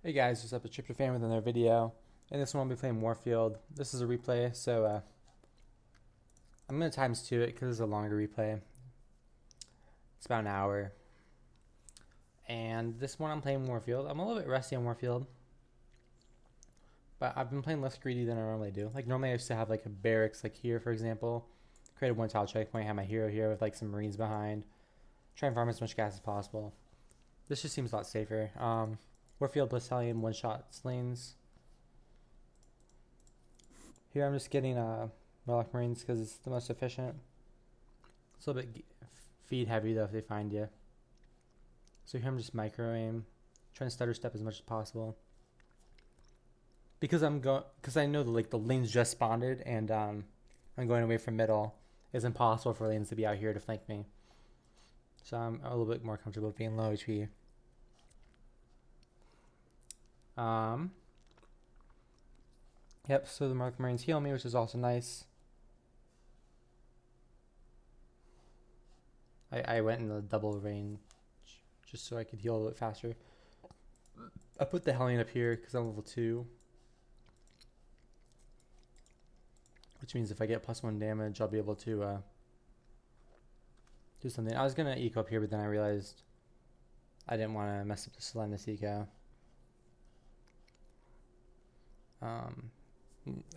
Hey guys, what's up? It's Tryptophan with another video. In this one, I'll be playing Warfield. This is a replay, so I'm going to times 2 it because it's a longer replay. It's about an hour. And this one, I'm playing Warfield. I'm a little bit rusty on Warfield, but I've been playing less greedy than I normally do. Like, normally I used to have like a barracks, like here, for example. Create a one-tile checkpoint, have my hero here with like some marines behind. Try and farm as much gas as possible. This just seems a lot safer. Warfield Battalion one-shot slings. Here I'm just getting Relic Marines because it's the most efficient. It's a little bit feed heavy though if they find you. So here I'm just micro aim, trying to stutter step as much as possible. Because I know the lanes just spawned and I'm going away from middle. It's impossible for lanes to be out here to flank me. So I'm a little bit more comfortable being low HP. Yep, so the Relic Marines heal me, which is also nice. I went in the double range just so I could heal a little bit faster. I put the Hellion up here because I'm level 2. Which means if I get +1 damage, I'll be able to do something. I was going to eco up here, but then I realized I didn't want to mess up the Solennis eco.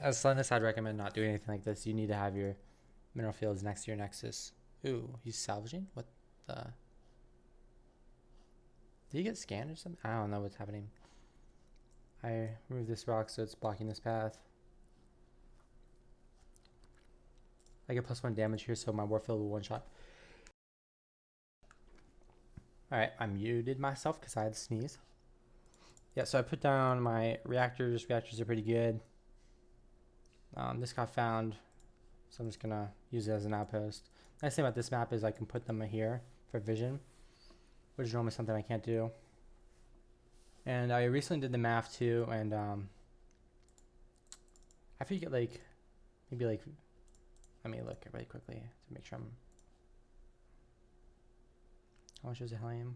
As Solennis, I'd recommend not doing anything like this. You need to have your mineral fields next to your nexus. Ooh, he's salvaging? What the? Did he get scanned or something? I don't know what's happening. I removed this rock so it's blocking this path. I get +1 damage here, so my Warfield will one-shot. Alright, I muted myself because I had to sneeze. Yeah, so I put down my reactors. Reactors are pretty good. This got found, so I'm just going to use it as an outpost. Nice thing about this map is I can put them here for vision, which is normally something I can't do. And I recently did the math too, and after you get maybe let me look really quickly to make sure how much is a Hellium?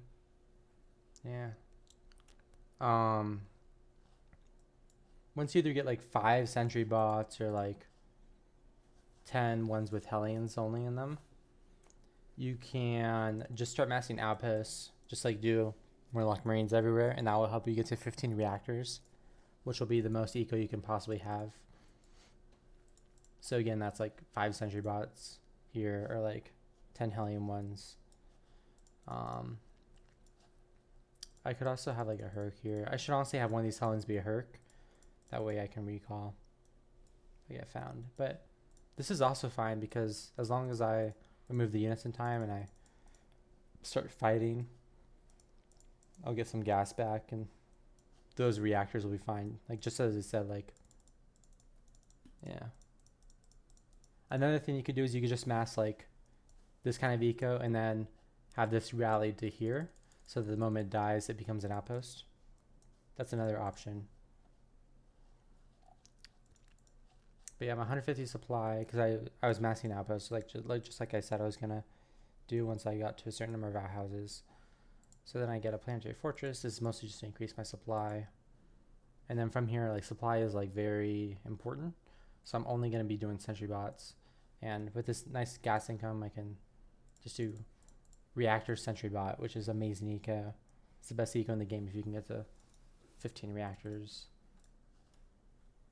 Yeah. Once you either get like 5 sentry bots or like 10 ones with Hellions only in them, you can just start massing outposts, just like do Warlock Marines everywhere, and that will help you get to 15 reactors, which will be the most eco you can possibly have. So again, that's like 5 sentry bots here, or like 10 Hellium ones. I could also have like a Herc here. I should honestly have one of these Hellions be a Herc. That way I can recall if I get found. But this is also fine because as long as I remove the units in time and I start fighting, I'll get some gas back and those reactors will be fine. Like just as it said, like, yeah. Another thing you could do is you could just mass like this kind of eco and then have this rallied to here so that the moment it dies it becomes an outpost. That's another option. But yeah, I'm 150 supply because I was massing outposts just like I said I was gonna do once I got to a certain number of outhouses. So then I get a planetary fortress. This is mostly just to increase my supply. And then from here, like supply is like very important. So I'm only gonna be doing sentry bots. And with this nice gas income, I can just do reactor sentry bot, which is amazing eco. It's the best eco in the game if you can get to 15 reactors.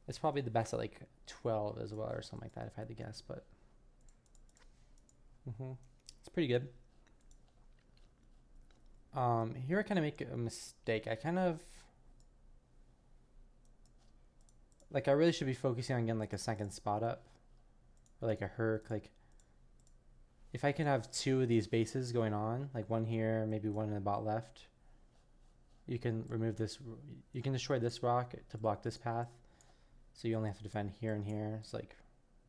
It's probably the best at like 12 as well or something like that if I had to guess, but it's pretty good. Here I kind of make a mistake. I really should be focusing on getting like a second spot up or like a Herc. Like if I can have 2 of these bases going on, like one here, maybe one in the bot left, you can remove this. You can destroy this rock to block this path. So you only have to defend here and here. It's like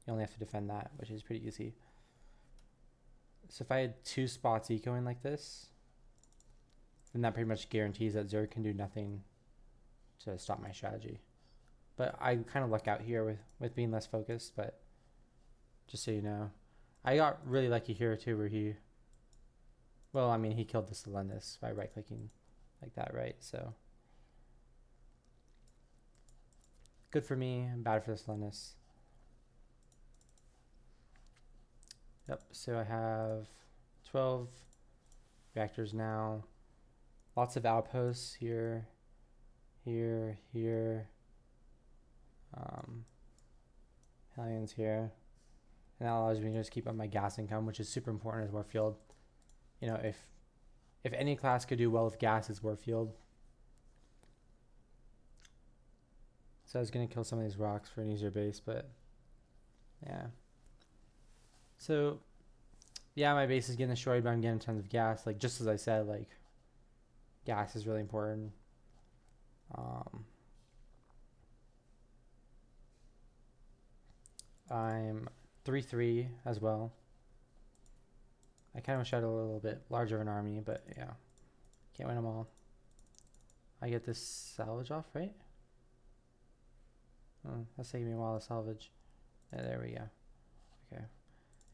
you only have to defend that, which is pretty easy. So if I had 2 spots ecoing like this, then that pretty much guarantees that Zerg can do nothing to stop my strategy. But I kind of luck out here with being less focused, but just so you know. I got really lucky here too where he killed the Solennis by right-clicking like that, right? So Good for me, bad for the slowness. Yep, so I have 12 reactors now. Lots of outposts here, here, here. Hellions here. And that allows me to just keep up my gas income, which is super important as Warfield. You know, if any class could do well with gas, it's Warfield. So I was going to kill some of these rocks for an easier base, but yeah. So, yeah, my base is getting destroyed, but I'm getting tons of gas. Like, just as I said, like, gas is really important. I'm 3-3 as well. I kind of wish I had a little bit larger of an army, but yeah. Can't win them all. I get this salvage off, right? Oh, that's taking me a while to salvage. Yeah, there we go. Okay.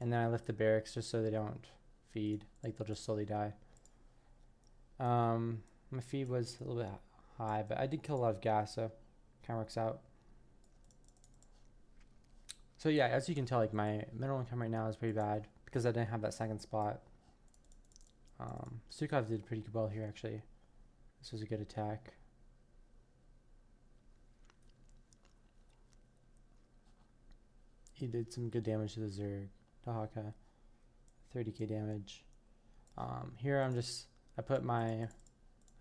And then I lift the barracks just so they don't feed. Like, they'll just slowly die. My feed was a little bit high, but I did kill a lot of gas, so kind of works out. So yeah, as you can tell, like, my mineral income right now is pretty bad because I didn't have that second spot. Stukov did pretty well here, actually. This was a good attack. He did some good damage to the Zerg, Dahaka, 30k damage. Here I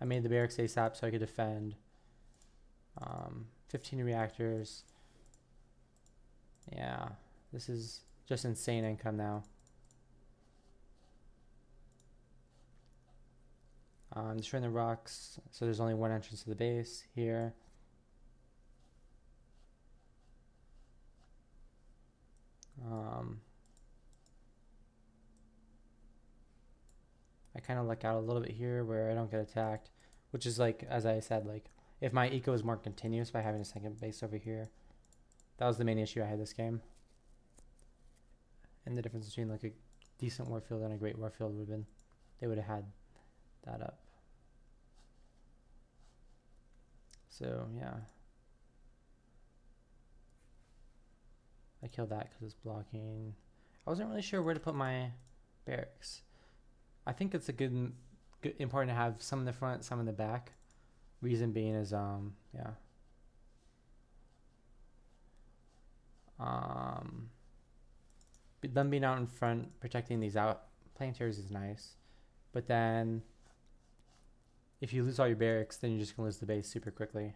made the barracks ASAP so I could defend. 15 reactors. Yeah, this is just insane income now. Destroying the rocks, so there's only one entrance to the base here. I kind of luck out a little bit here where I don't get attacked, which is, like, as I said, like, if my eco is more continuous by having a second base over here. That was the main issue I had this game. And the difference between, like, a decent Warfield and a great Warfield would have been, they would have had that up. So, yeah. I killed that because it's blocking. I wasn't really sure where to put my barracks. I think it's a good important to have some in the front, some in the back. Reason being is, yeah. Them being out in front, protecting these out planetaries is nice. But then, if you lose all your barracks, then you're just going to lose the base super quickly.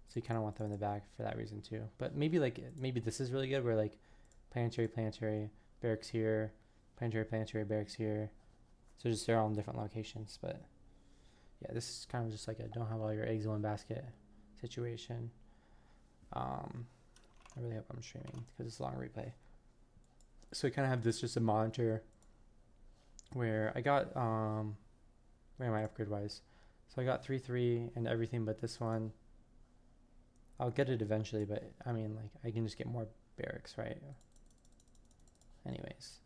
So you kind of want them in the back for that reason too. But maybe this is really good where, like, planetary, barracks here, planetary, barracks here. So just they're all in different locations. But yeah, this is kind of just like a don't have all your eggs in one basket situation. I really hope I'm streaming because it's a long replay. So I kind of have this just a monitor where I got, where am I upgrade wise? So I got 3-3 and everything but this one. I'll get it eventually, but I mean, like, I can just get more barracks, right? Anyways,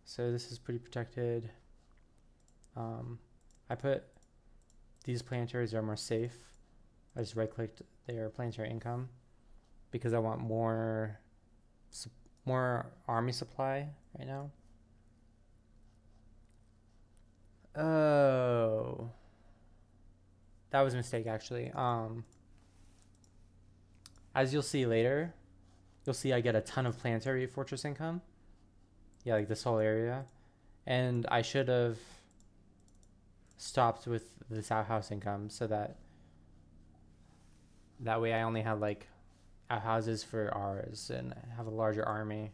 so this is pretty protected. I put these planetaries are more safe. I just right clicked their planetary income because I want more army supply right now. Oh, that was a mistake actually. As you'll see later, you'll see I get a ton of planetary fortress income. Yeah, like this whole area. And I should have stopped with this outhouse income so that way I only had, like, outhouses for ours and have a larger army.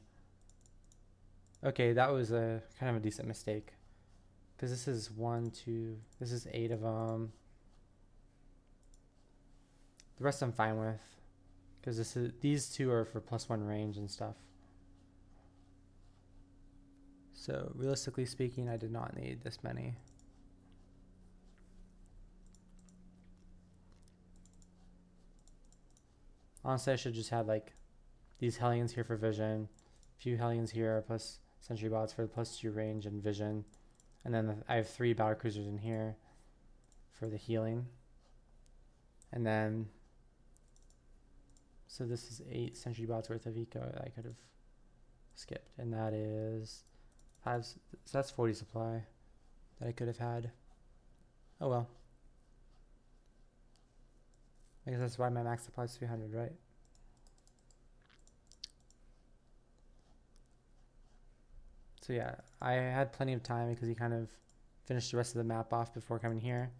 Okay, that was a kind of a decent mistake. Because this is this is 8 of them. The rest I'm fine with. Because these two are for +1 range and stuff. So realistically speaking, I did not need this many. Honestly, I should just have, like, these Hellions here for vision. A few Hellions here plus sentry bots for +2 range and vision. And then I have 3 battle cruisers in here for the healing. And then So this is 8 Sentry Bots worth of eco that I could have skipped. And that is 5, so that's 40 supply that I could have had. Oh well. I guess that's why my max supply is 300, right? So yeah, I had plenty of time because he kind of finished the rest of the map off before coming here.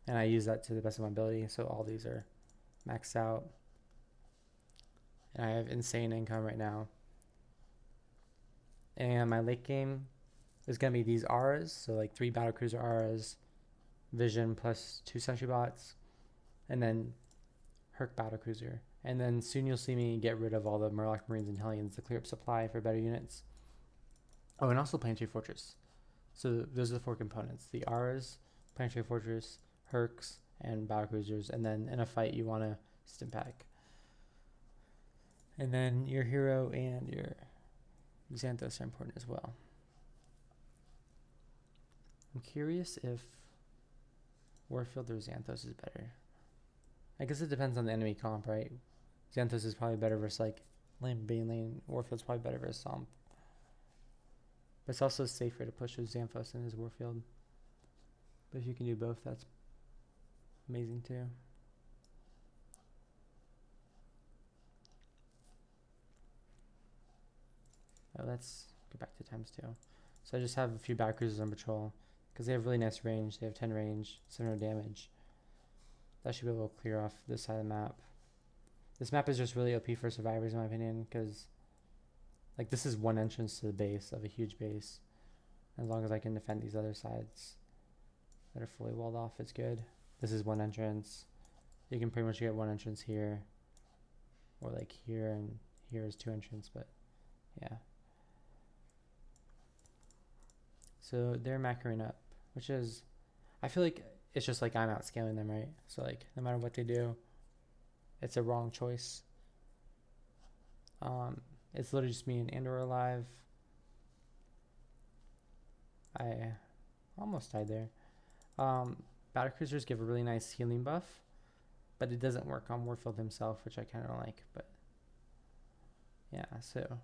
And I used that to the best of my ability. So all these are maxed out. And I have insane income right now. And my late game is going to be these auras. So like 3 battlecruiser auras, vision plus 2 sentry bots, and then Herc battlecruiser. And then soon you'll see me get rid of all the Murloc Marines and Hellions to clear up supply for better units. Oh, and also Planetary Fortress. So those are the 4 components. The auras, Planetary Fortress, Hercs, and battlecruisers. And then in a fight you want to stim pack. And then your hero and your Xanthos are important as well. I'm curious if Warfield or Xanthos is better. I guess it depends on the enemy comp, right? Xanthos is probably better versus like Lane Baneling. Warfield's probably better versus Somp. But it's also safer to push with Xanthos than his Warfield. But if you can do both, that's amazing too. Oh, let's go back to ×2. So I just have a few battlecruisers on patrol because they have really nice range. They have 10 range, 700 damage. That should be able to clear off this side of the map. This map is just really OP for survivors in my opinion because like this is one entrance to the base of a huge base. As long as I can defend these other sides that are fully walled off, it's good. This is one entrance. You can pretty much get one entrance here or like here, and here is 2 entrances, but yeah. So they're macroing up, which is, I feel like it's just like I'm outscaling them, right? So like no matter what they do, it's a wrong choice. It's literally just me and Andor alive. I almost died there. Battlecruisers give a really nice healing buff, but it doesn't work on Warfield himself, which I kind of like. But yeah, so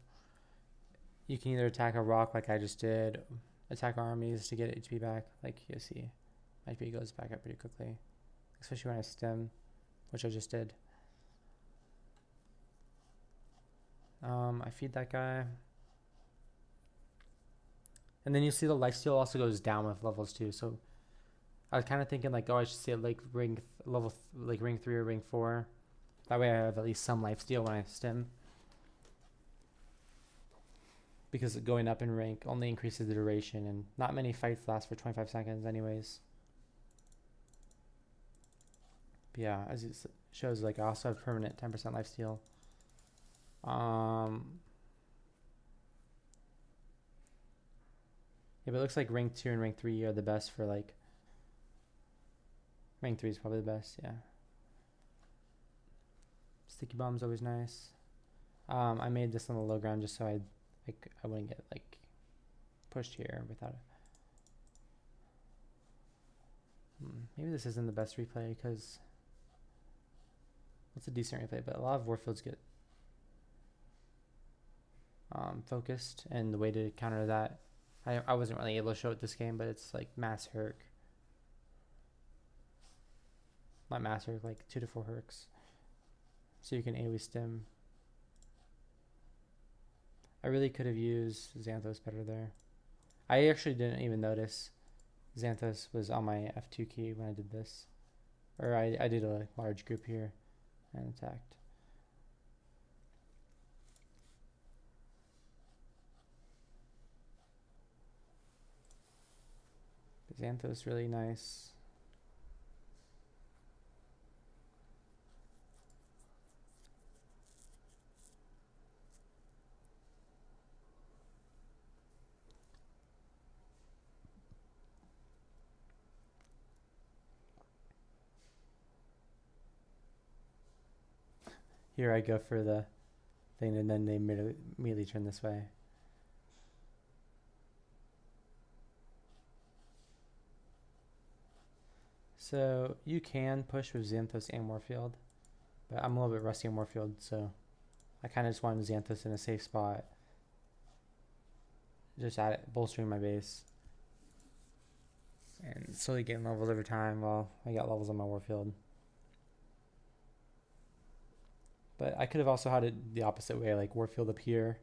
you can either attack a rock like I just did, attack armies to get HP back. Like you see, my HP goes back up pretty quickly, especially when I stem, which I just did. I feed that guy. And then you see the lifesteal also goes down with levels too. So I was kind of thinking like, oh, I should say like ring 3 or ring 4. That way I have at least some lifesteal when I stem. Because going up in rank only increases the duration, and not many fights last for 25 seconds anyways. But yeah, as it shows, like I also have permanent 10% lifesteal. Yeah, but it looks like rank 2 and rank 3 are the best for like. Rank 3 is probably the best, yeah. Sticky bomb's always nice. I made this on the low ground just so I wouldn't get like pushed here without it. Maybe this isn't the best replay because it's a decent replay, but a lot of Warfields get focused, and the way to counter that, I wasn't really able to show it this game, but it's like mass Herc. Not mass Herc, like 2 to 4 Hercs. So you can AoE stim. I really could have used Xanthos better there. I actually didn't even notice Xanthos was on my F2 key when I did this. Or I did a large group here and attacked. Xanthos really nice. Here I go for the thing, and then they immediately turn this way. So you can push with Xanthos and Warfield. But I'm a little bit rusty on Warfield, so I kind of just wanted Xanthos in a safe spot. Just add it, bolstering my base. And slowly getting levels over time while I got levels on my Warfield. But I could have also had it the opposite way, like Warfield up here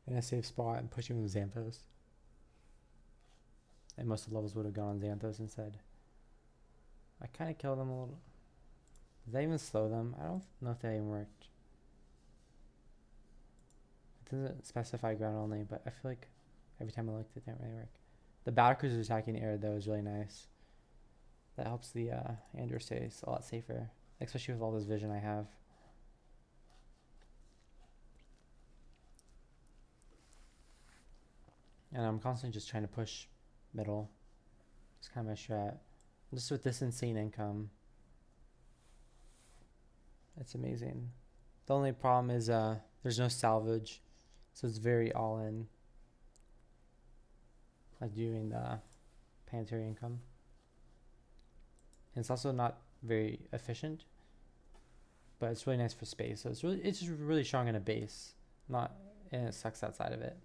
in a safe spot and pushing with Xanthos. And most of the levels would have gone on Xanthos instead. I kind of killed them a little. Did that even slow them? I don't know if that even worked. It doesn't specify ground only, but I feel like every time I looked, it didn't really work. The battlecruiser attacking air, though, is really nice. That helps the Andrew stay a lot safer, especially with all this vision I have. And I'm constantly just trying to push middle. It's kind of my strat. Just with this insane income, it's amazing. The only problem is there's no salvage, so it's very all in. Like doing the planetary income. And it's also not very efficient, but it's really nice for space. So it's just really strong in a base, and it sucks outside of it.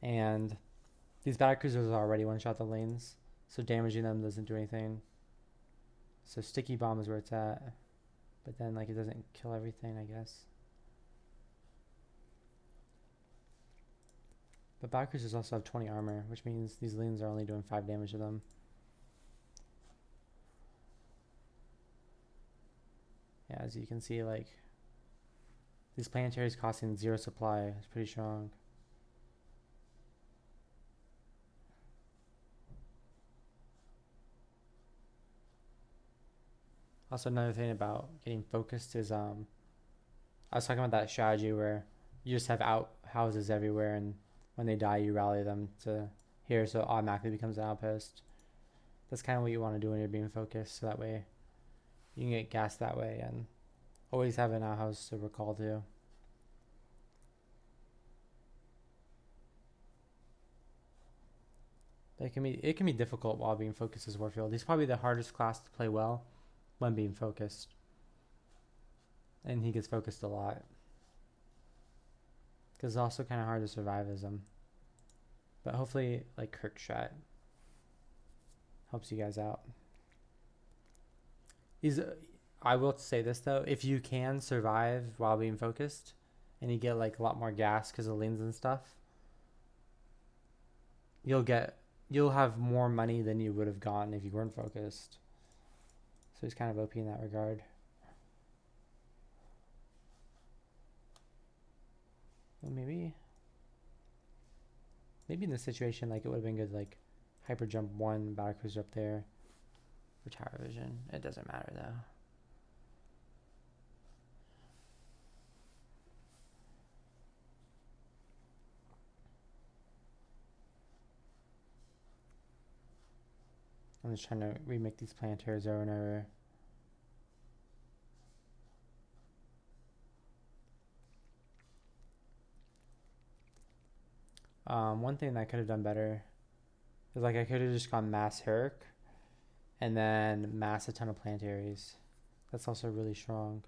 And these battlecruisers already one-shot the lanes, so damaging them doesn't do anything. So sticky bomb is where it's at, but then like it doesn't kill everything, I guess. But battlecruisers also have 20 armor, which means these lanes are only doing 5 damage to them. Yeah, as you can see, like these planetaries costing 0 supply is pretty strong. Also, another thing about getting focused is I was talking about that strategy where you just have out houses everywhere, and when they die, you rally them to here, so it automatically becomes an outpost. That's kind of what you want to do when you're being focused, so that way you can get gas that way, and always have an outhouse to recall to. But it can be difficult while being focused as Warfield. He's probably the hardest class to play well when being focused, and he gets focused a lot because it's also kind of hard to survive as him. But hopefully, like Kirk strat helps you guys out. I will say this though: if you can survive while being focused, and you get like a lot more gas because of lanes and stuff, you'll have more money than you would have gotten if you weren't focused. So he's kind of OP in that regard. Well, maybe in this situation, like it would have been good, like hyper jump 1 battlecruiser up there for tower vision. It doesn't matter though. I'm just trying to remake these planetaries over and over. One thing that I could have done better is like I could have just gone mass Herc and then mass a ton of planetaries. That's also really strong.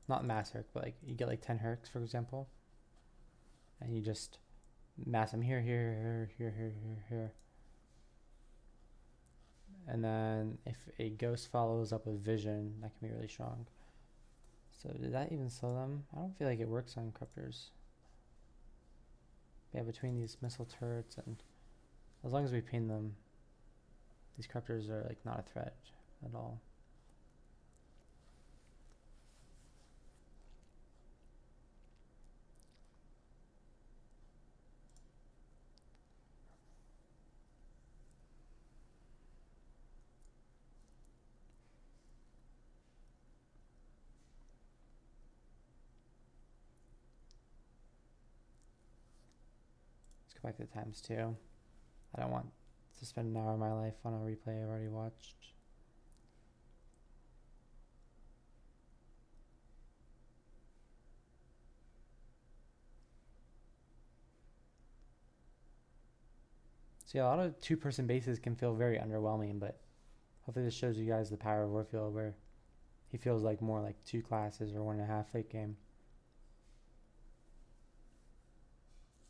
Not mass Herc, but like you get like 10 Hercs, for example, and you just mass them here. And then if a ghost follows up with vision, that can be really strong. So did that even slow them? I don't feel like it works on Corruptors. Yeah, between these missile turrets, and as long as we ping them, these Corruptors are like not a threat at all. Back to ×2. I don't want to spend an hour of my life on a replay I've already watched. See, a lot of 2-person bases can feel very underwhelming, but Hopefully this shows you guys the power of Warfield, where he feels like more like 2 classes or 1.5 late game.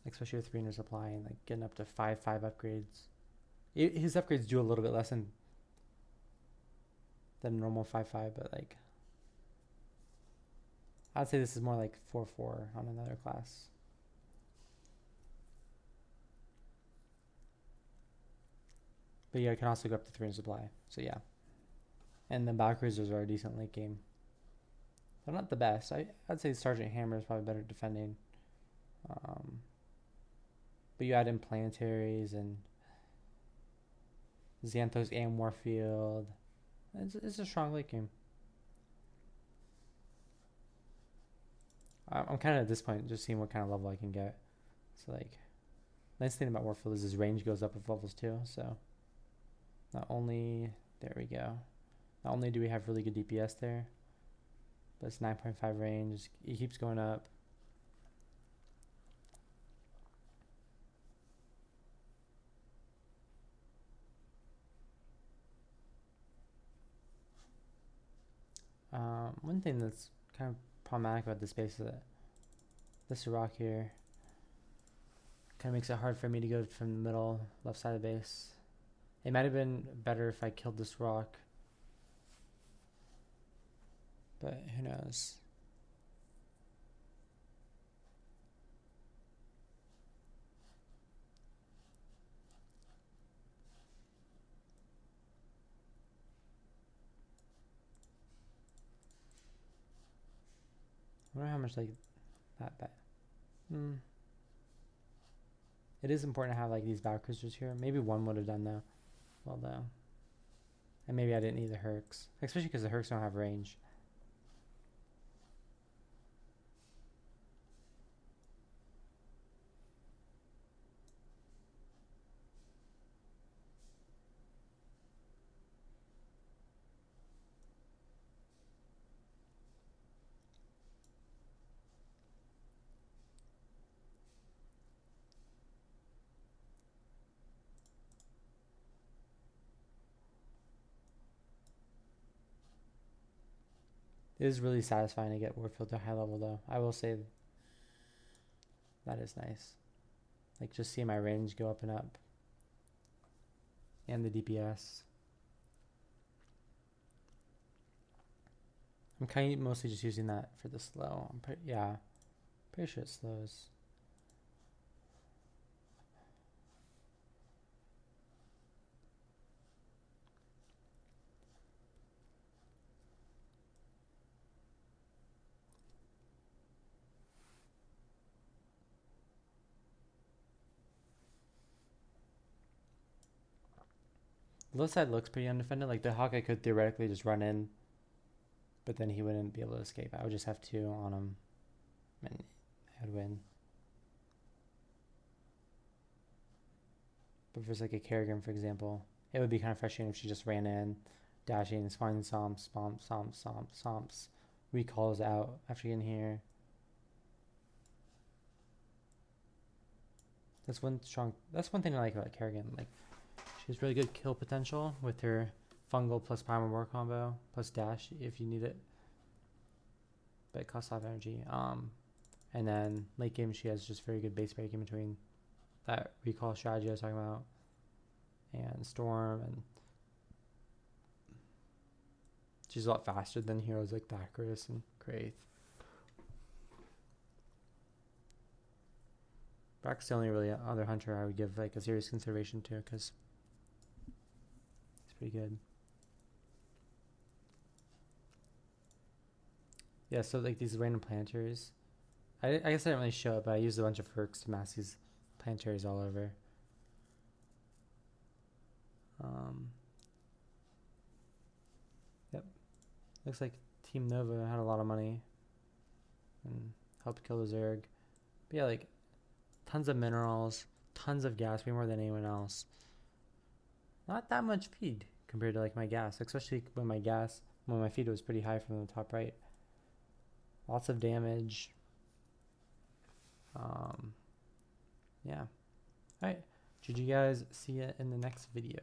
Especially with 300 supply and like getting up to 5 upgrades. His upgrades do a little bit less than normal 5.5, but like I'd say this is more like 4.4 on another class. But yeah, it can also go up to 300 supply. So yeah. And the battle cruisers are a decent late game. They're not the best. I'd say Sergeant Hammer is probably better defending. But you add in planetaries and Xanthos and Warfield. It's a strong late game. I'm kind of at this point just seeing what kind of level I can get. So like, nice thing about Warfield is his range goes up with levels too. So not only, there we go. Not only do we have really good DPS there, but it's 9.5 range. It keeps going up. One thing that's kind of problematic about this base is that this rock here kind of makes it hard for me to go from the middle left side of the base. It might have been better if I killed this rock, but who knows. I wonder how much like that bad. It is important to have like these battle cruisers here. Maybe one would have done though. Well though. And maybe I didn't need the Hercs. Especially because the Hercs don't have range. It is really satisfying to get Warfield to high level though. I will say that is nice. Like just seeing my range go up and up. And the DPS. I'm kind of mostly just using that for the slow. Pretty sure it slows. The left side looks pretty undefended. Like the Hawkeye could theoretically just run in, but then he wouldn't be able to escape. I would just have 2 on him, and I would win. But if it's like a Kerrigan, for example, it would be kind of frustrating if she just ran in, dashing, spawning somps, recalls out after getting here. That's one thing I like about Kerrigan. Like, she has really good kill potential with her fungal plus primal war combo plus dash if you need it, but it costs a lot of energy. And then late game she has just very good base breaking between that recall strategy I was talking about and Storm, and she's a lot faster than heroes like Thackerus and Kraith. Brack's the only really other hunter I would give like a serious consideration to, because it's pretty good. Yeah, so like these random planetaries, I guess I didn't really show it, but I used a bunch of Hercs to mass these planetaries all over. Yep. Looks like Team Nova had a lot of money and helped kill the Zerg. But yeah, like tons of minerals, tons of gas, way more than anyone else. Not that much feed compared to like my gas, especially when my feed was pretty high from the top right. Lots of damage. Yeah. Alright. GG guys. See ya in the next video.